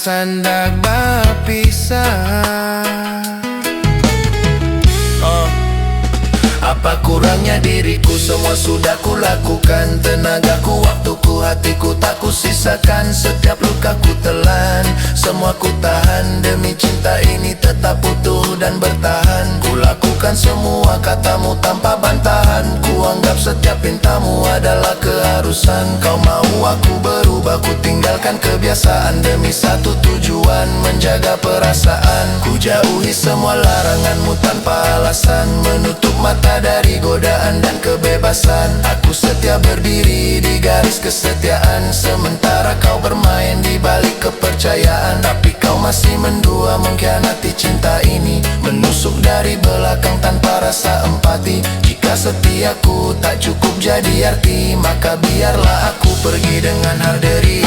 sandak berpisah. Apa kurangnya diriku, semua sudah kulakukan. Tenagaku, waktuku, hatiku tak kusisakan. Setiap luka ku telan, semua ku tahan. Demi cinta ini tetap utuh dan bertahan. Kulakukan semua katamu tanpa bantahan. Ku anggap setiap pintamu adalah keharusan. Kau mau aku berubah, ku tinggalkan kebiasaan. Demi satu tujuan, menjaga perasaan. Ku jauhi semua laranganmu tanpa alasan. Menutup mata dari godaan dan kebebasan. Aku setia berdiri di garis kesetiaan. Sementara kau bermain di balik kepercayaan. Tapi kau masih mendua mengkhianati cinta ini. Menusuk dari belakang tanpa rasa empati. Jika setiaku tak cukup jadi arti, maka biarlah aku pergi dengan harderi.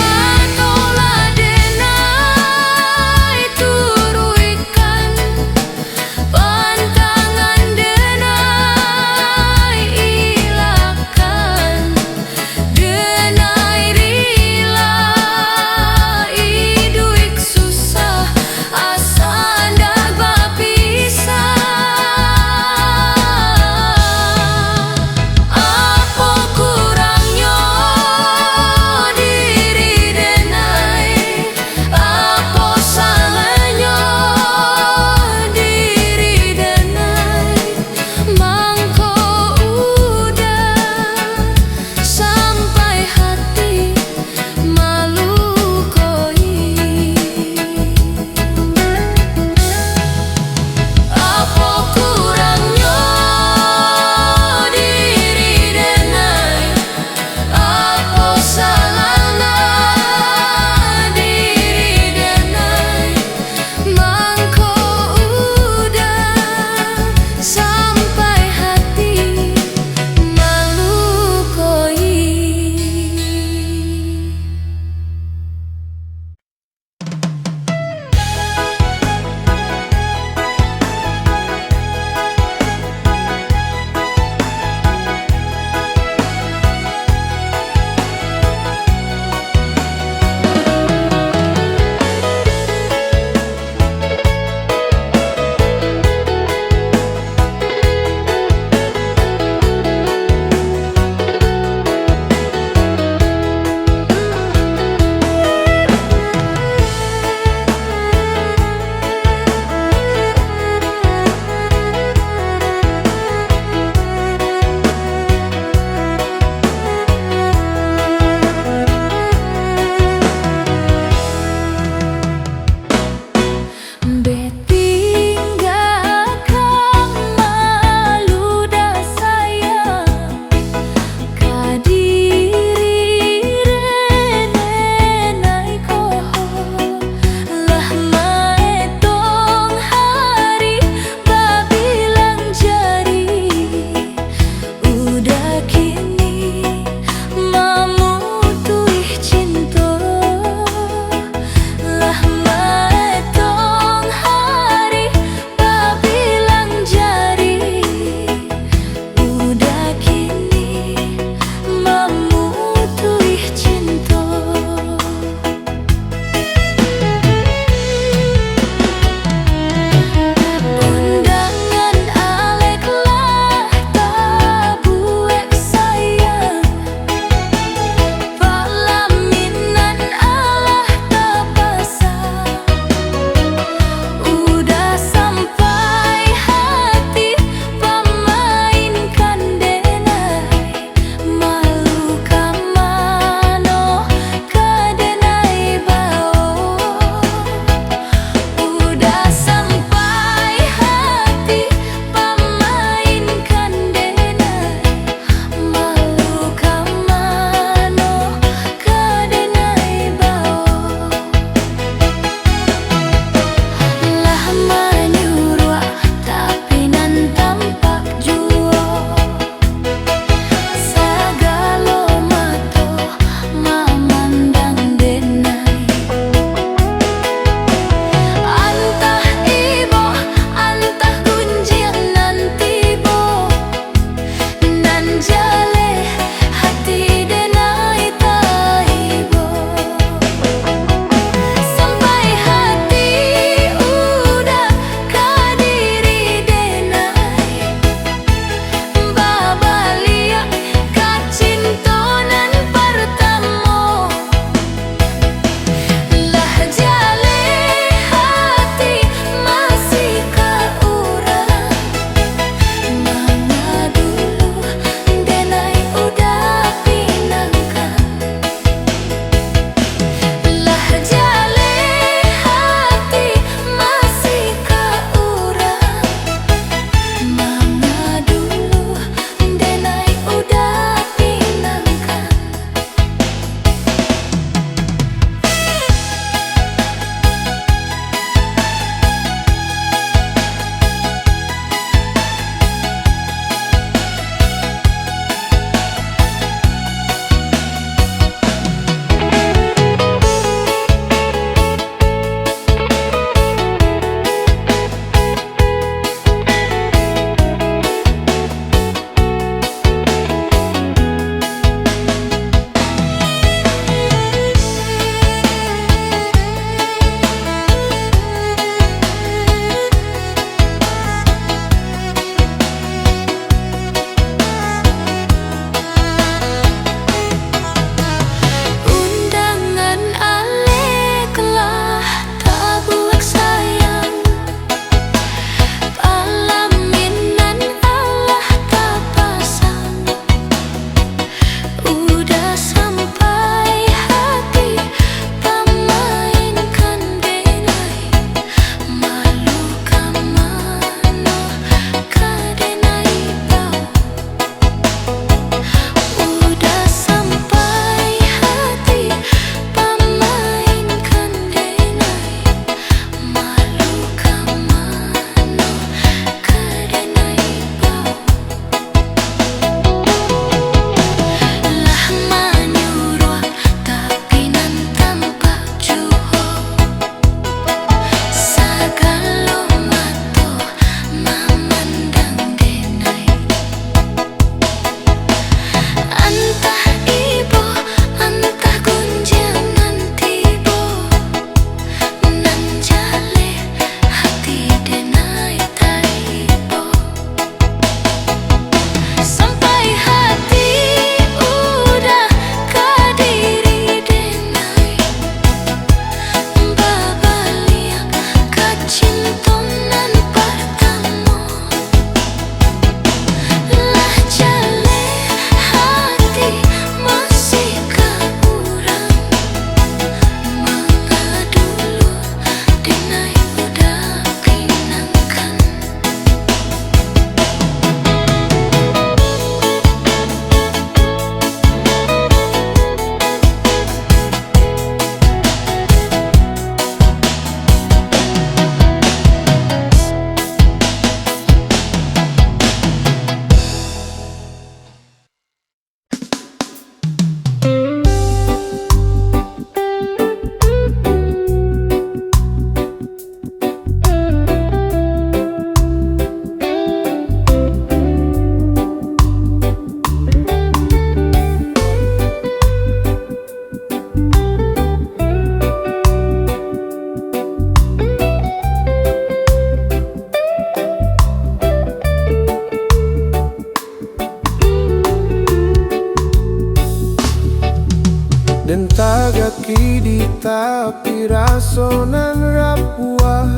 tagaki di tapi rasonan rapua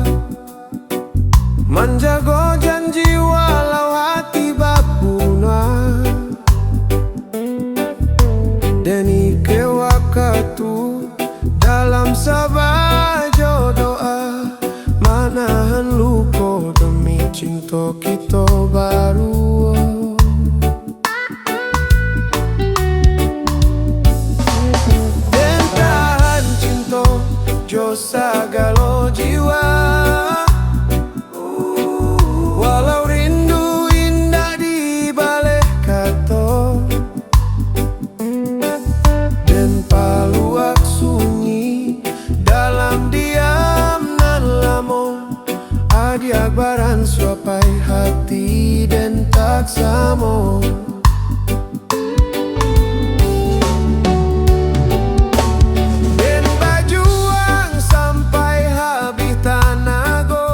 menjago janji walau hati bapuna deni kewakatu dalam sabajo doa manahan luko demi cinta kita baru. Dan tahan cinta jo sagalo jiwa walau rindu indah di balik kato dan paluak sunyi dalam diam nan lamun adi akbaran suapai hati dan tak samo. Dan berjuang sampai habis tenaga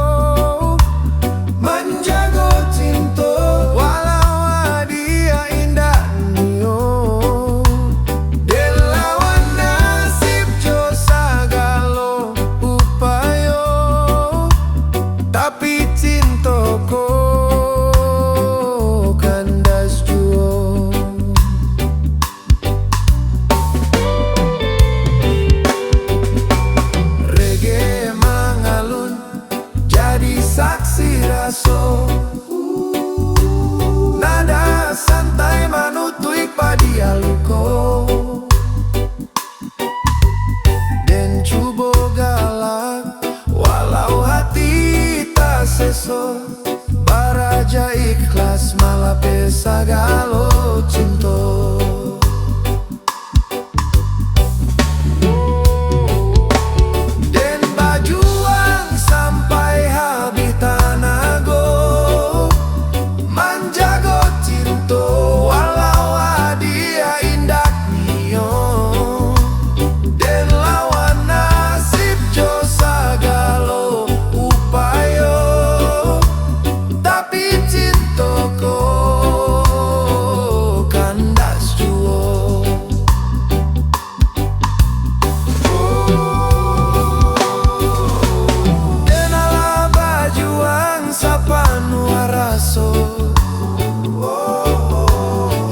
menjaga cinta walau dia indah nio dan lawan nasib jo sagalo upayo tapi cintoko kandas juo. Reggae mangalun jadi saksi raso nada santai manutui padi aluko dan cubo galak walau hati tak seso baraja ikhlas malah pesagalo cinto. Dan berjuang sampai habis tenaga menjaga cinta walau dia indah nio dan lawan nasib jo sagalo upayo tapi cintoko kandas juo. Dan ala berjuang sapanua raso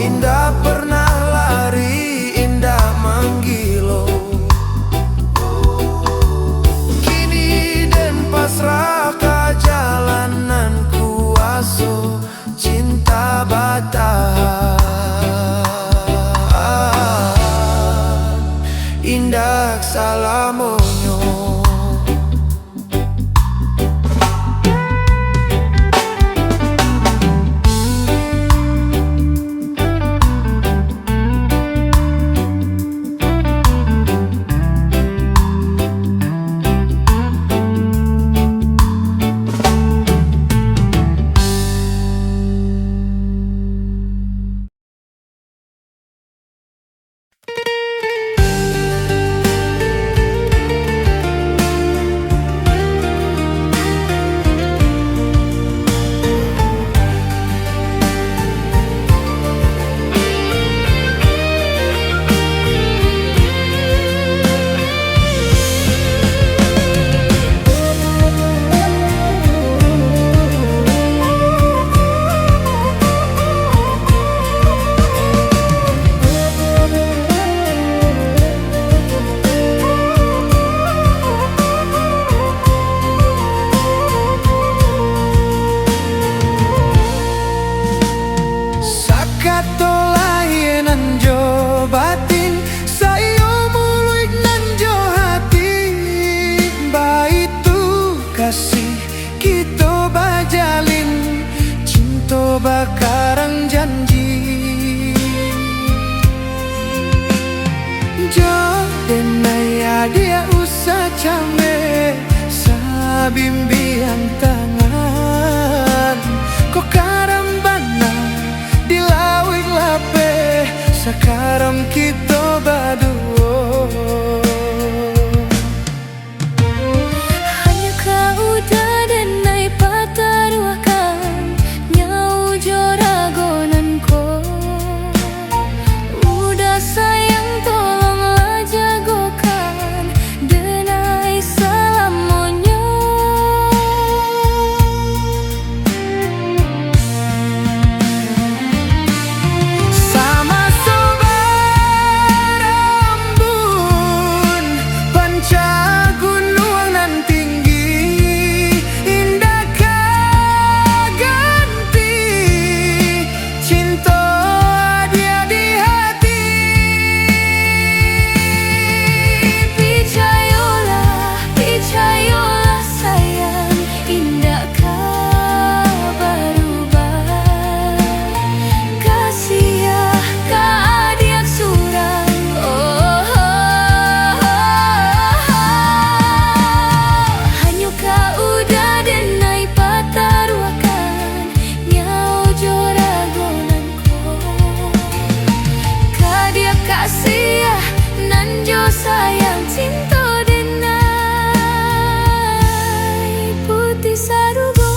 indah pernah lari indah manggilo kini dan pasrah ke jalanan kuaso cinta batahan indah salamonyo. Bakarang janji jo denaya dia usah came sabimbiang tangan kok karambana dilawing lape sekarang kita baduo. Hanya kau dan naik pataruakan nyau joragonanku. Udah sayang tolonglah jaga sayang cinta denai putih sarugo.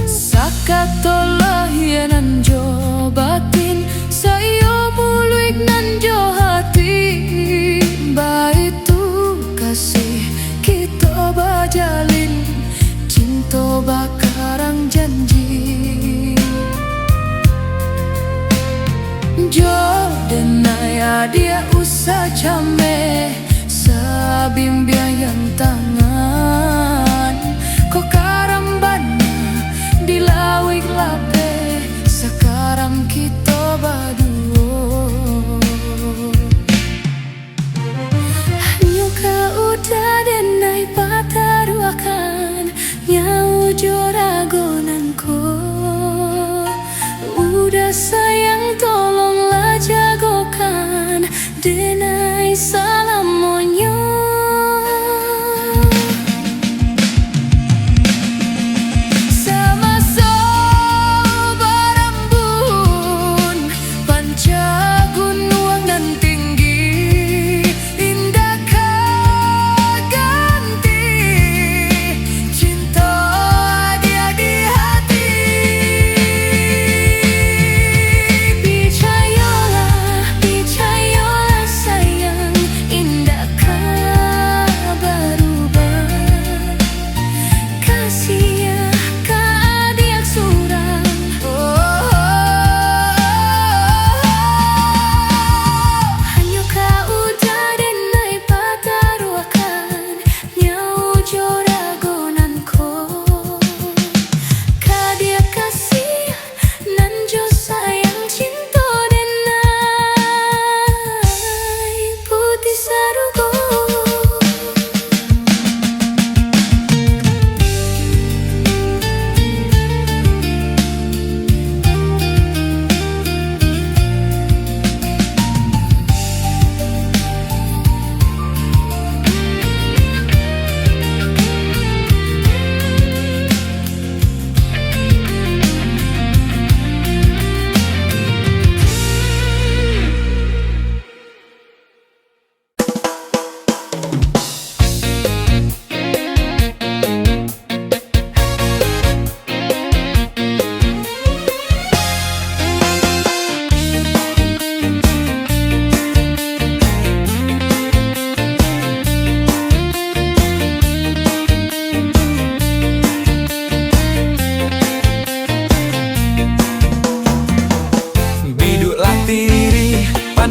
Sakatolah ya nan jo batin, sayo muluik nan jo hati. Baitu kasih kita bajalin, cinta bakarang janji. Jo denai dia usah came, sabimbiang yang tangan. Kok karambana dilawik lape, sekarang kita baduo. Nyuka udah denai pataruakan, nyau joragonanku. Udah sayang tolonglah jagokan, denai salam monyo.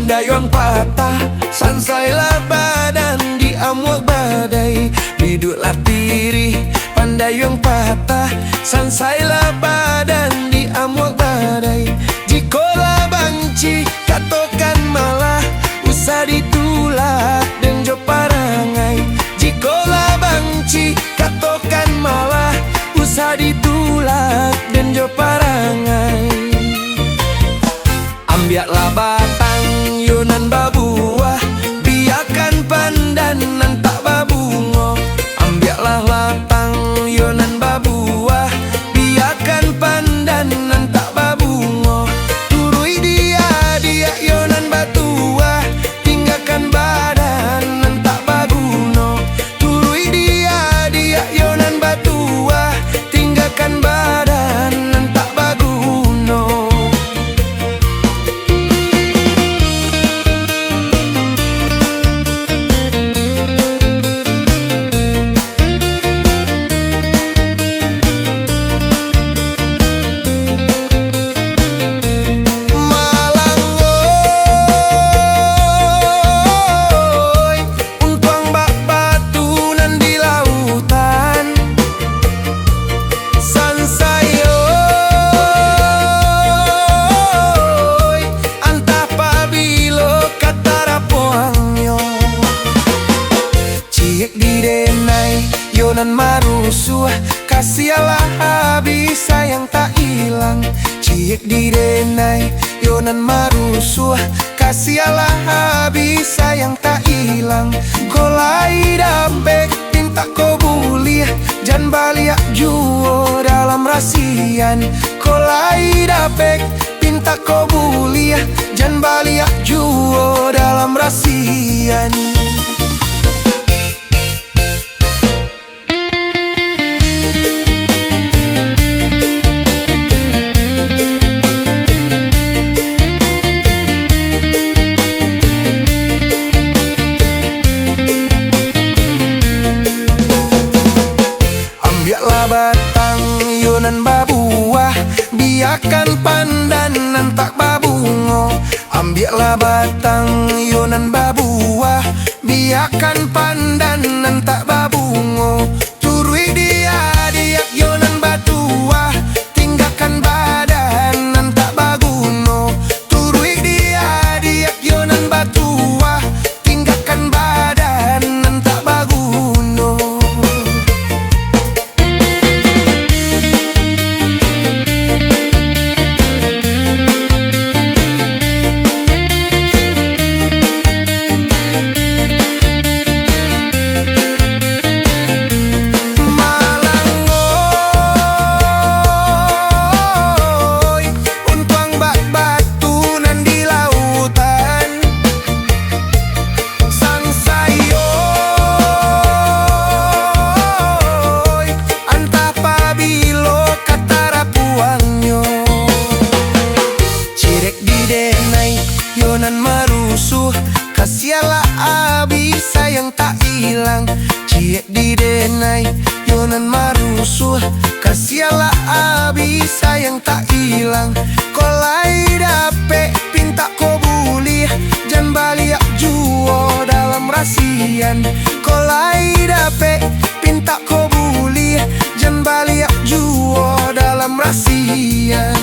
Dayung patah, sansailah badan di amuk badai. Biduklah tiri, pandayung patah, sansailah badan di amuk badai. Jikola banci, katokan malah, usah ditulak dan jo parangai. Jikola banci, katokan malah, usah ditulak dan jo parangai. Ambiaklah batang yunan babuah, biarkan pandanan tak babungo. Ambiaklah latang yunan babuah, biarkan di denai yonan marusuh, kasih Allah habis sayang tak hilang. Ciek di denai yonan marusuh, kasih Allah habis sayang tak hilang. Kolai dapet pinta ko bulih, jan baliak juo dalam rasian. Kolai dapet pinta ko bulih, jan baliak juo dalam rasian. Ambillah batang yonan babuah, biarkan pandanan tak babungo. Ambillah batang yonan babuah, biarkan pandanan tak babungo. Turui dia yonan batua, tinggalkan badanan tak baguno. Turui dia yonan batua, tinggalkan badanan tak baguno. Yonan marusuh, kasialah abis sayang tak hilang. Ciek di denai yonan marusuh, kasialah abis sayang tak hilang. Kolai dapet pinta ko bulih, jan baliak juo dalam rasian. Kolai dapet pinta ko bulih, jan baliak juo dalam rasian.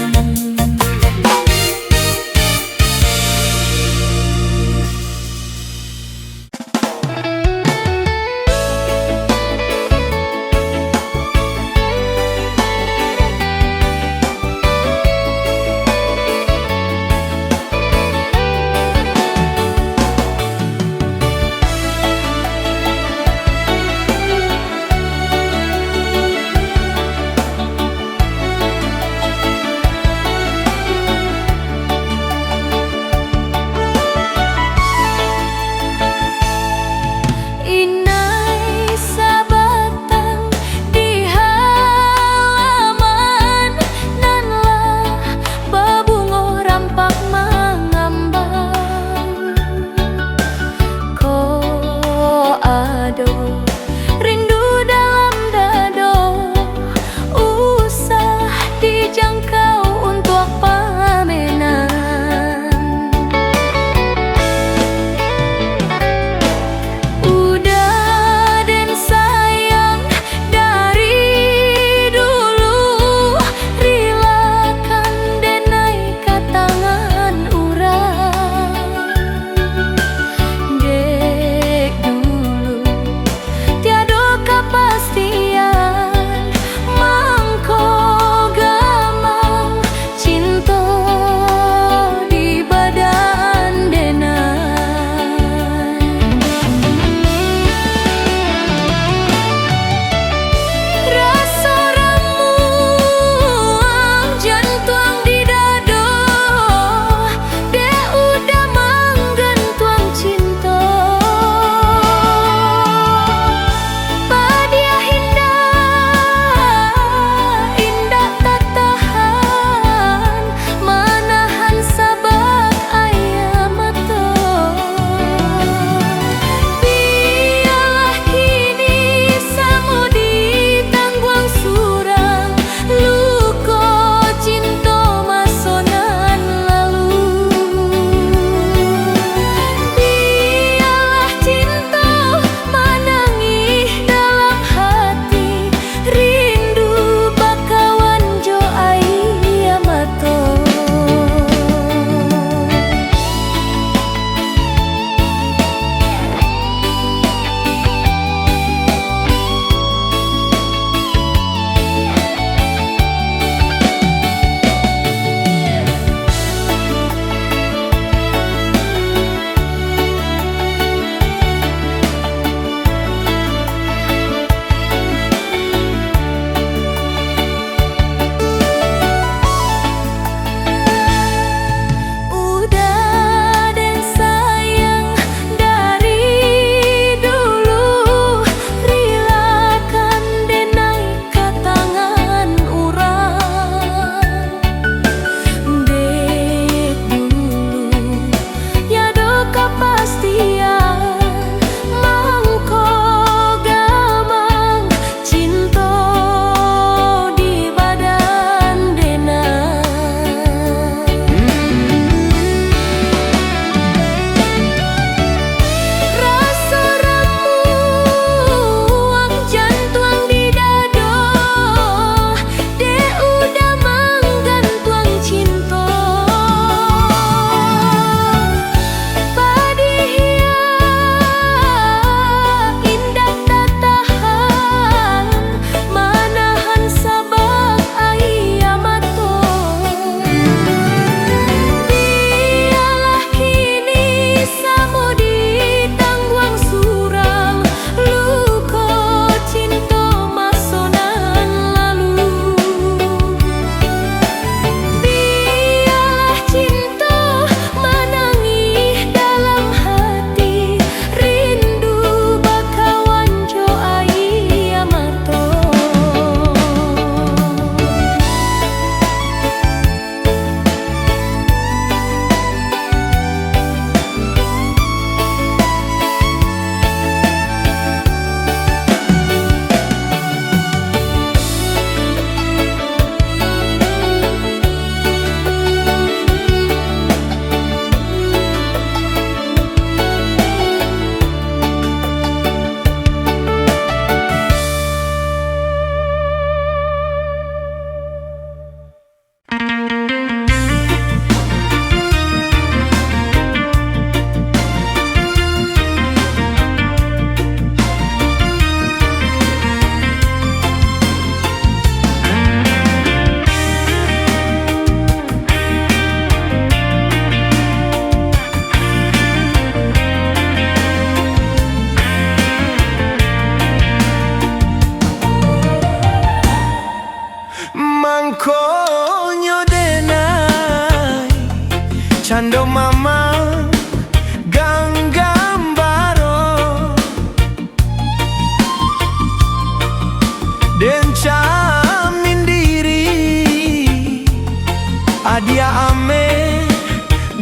Adia ame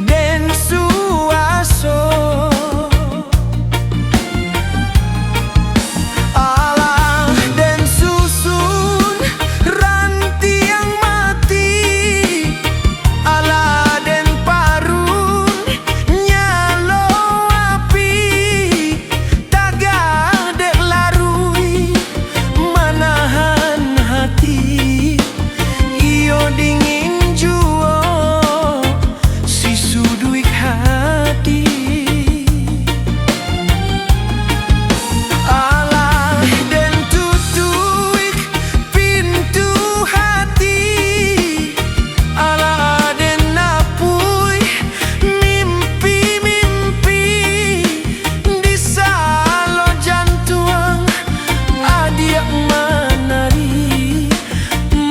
den suaso alah den susun ranti yang mati alah den parun nyalo api taga dek larui manahan hati iyo dingin juo si suduik hati alah den tutuik pintu hati alah den napui mimpi-mimpi di salo jantuang adia manari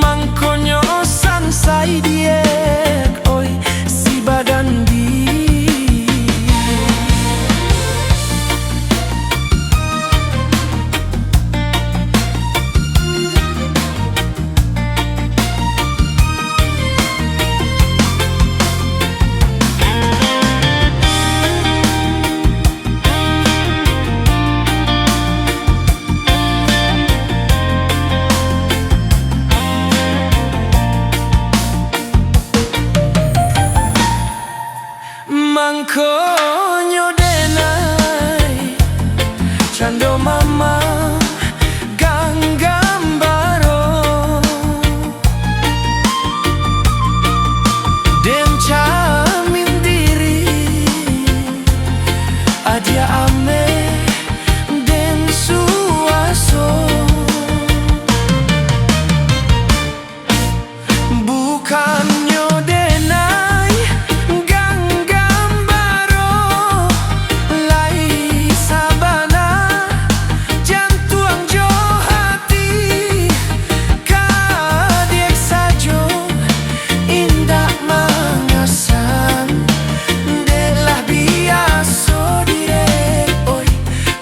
mangkonyo sansai diek oi si badan di mangkonyo denai cando mama ganggambaro den camin diri adia ame den suaso bukannya denai ganggambaro lai sabana jantuang jo hati kadek sajo indah mangasan delah biaso direk oi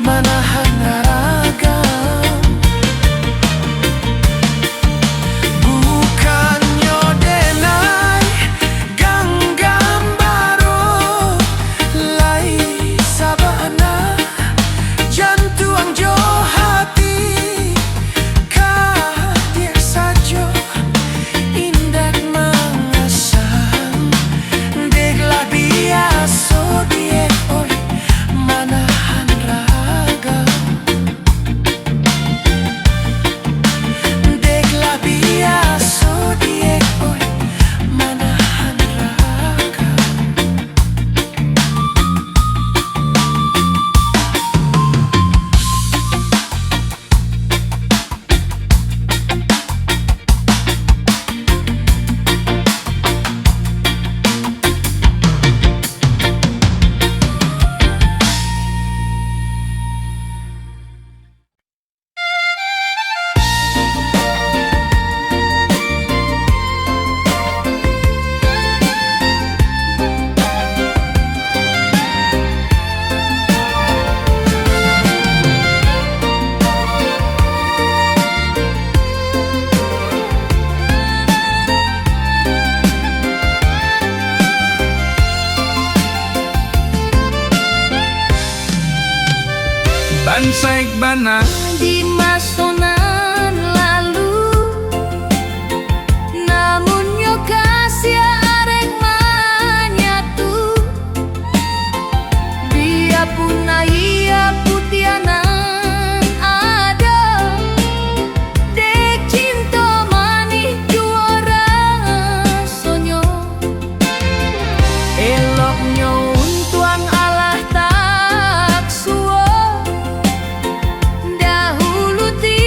manahan ragam bukannya denai ganggambaro lai sabana jantuang jo hati kadek sajo indah mangasan deglah biaso diek oi manahan ragam deglah biaso diek oi manahan ragam Bansaik bana Di masonan lalu namun yo kasih arek manyatu dia puna ia putianan ada dek cinta manih juara sonyo eloknya untuang alah tak suo dahulu ti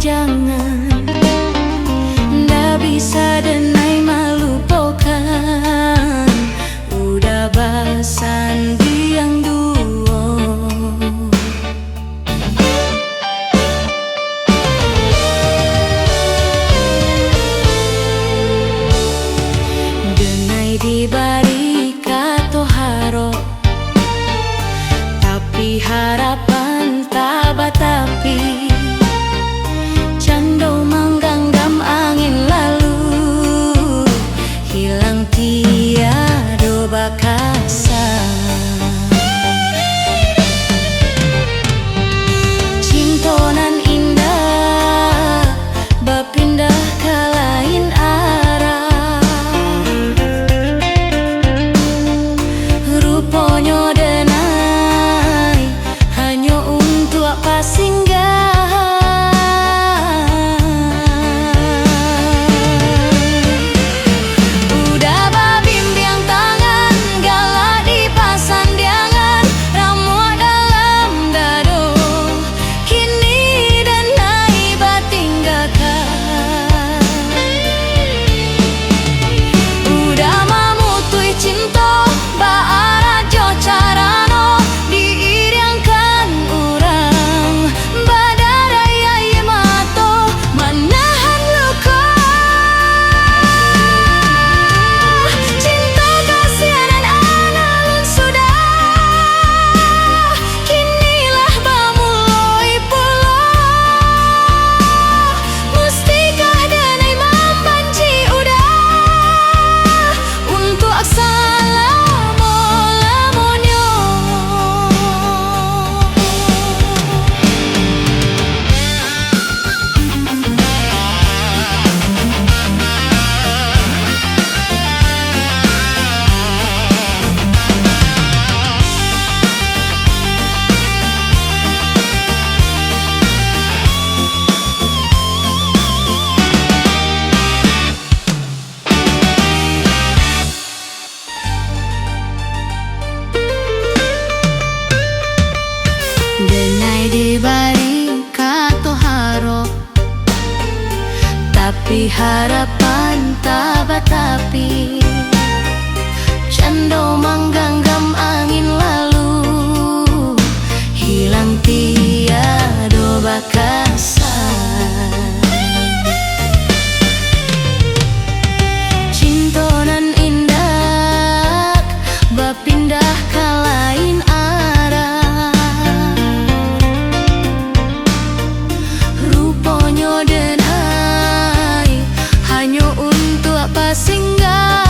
jangan ndak bisa denai malupakan udah basan biang duo denai dibari kato haro tapi harapan tak batapi cando menggenggam angin lalu hilang tiada bakasa cintonan indah berpindah ke lain arah rupanya denai hanya untuk apa singgah denai dibari kato haro tapi harapan tak batapi cando menggenggam angin lalu hilang tiada bakasa cintonan indah berpindah ke lain arah rupanya denai hanya untuk apa singgah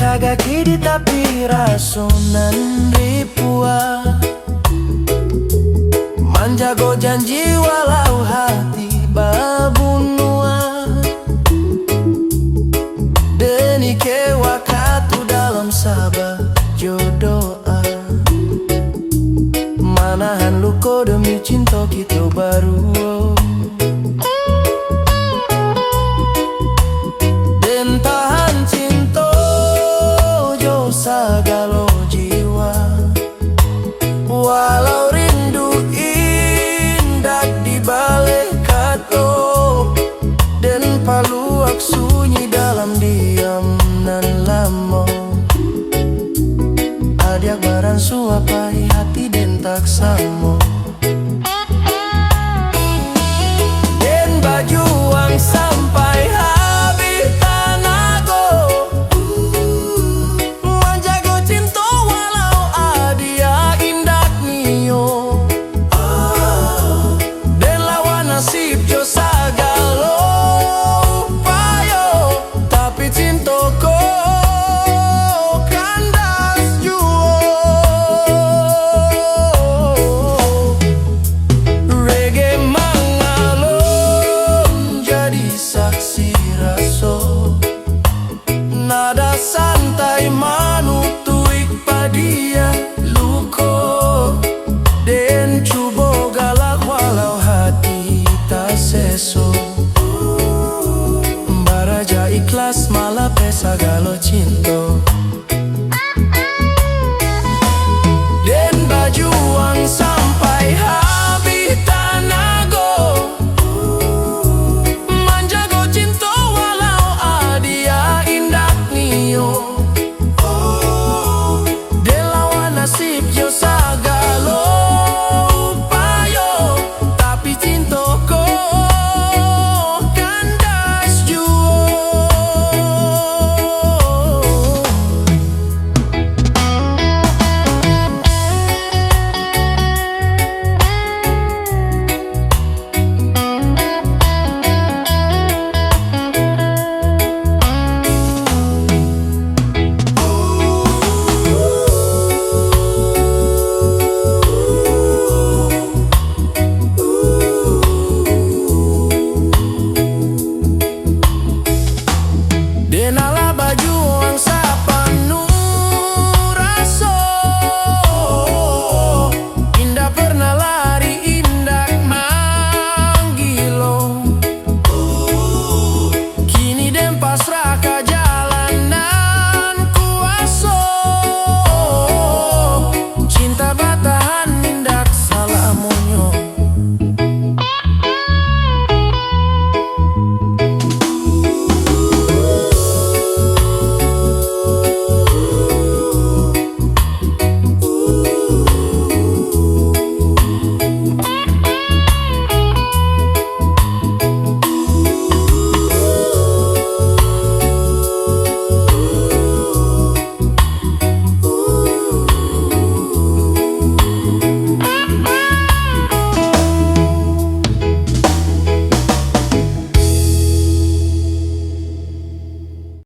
Raga kidi tapi rasonan ripua, manjago janji walau hati babunua. Deni ke wakatu dalam sabah jodoa, manahan luko demi cinta kita baru. Den tahan cinta jo sagalo jiwa, walau rindu indah di balik kato, dan paluak sunyi dalam diam nan lamo. Adiak barang suapai hati den tak samo, den bajuang sampai habis tanago, menjago cinta walau adia indak nio. Den lawan nasib jo sagalo payo, tapi cinta ko kandas juo. Reggae mangalon jadi saksi raso, nada santai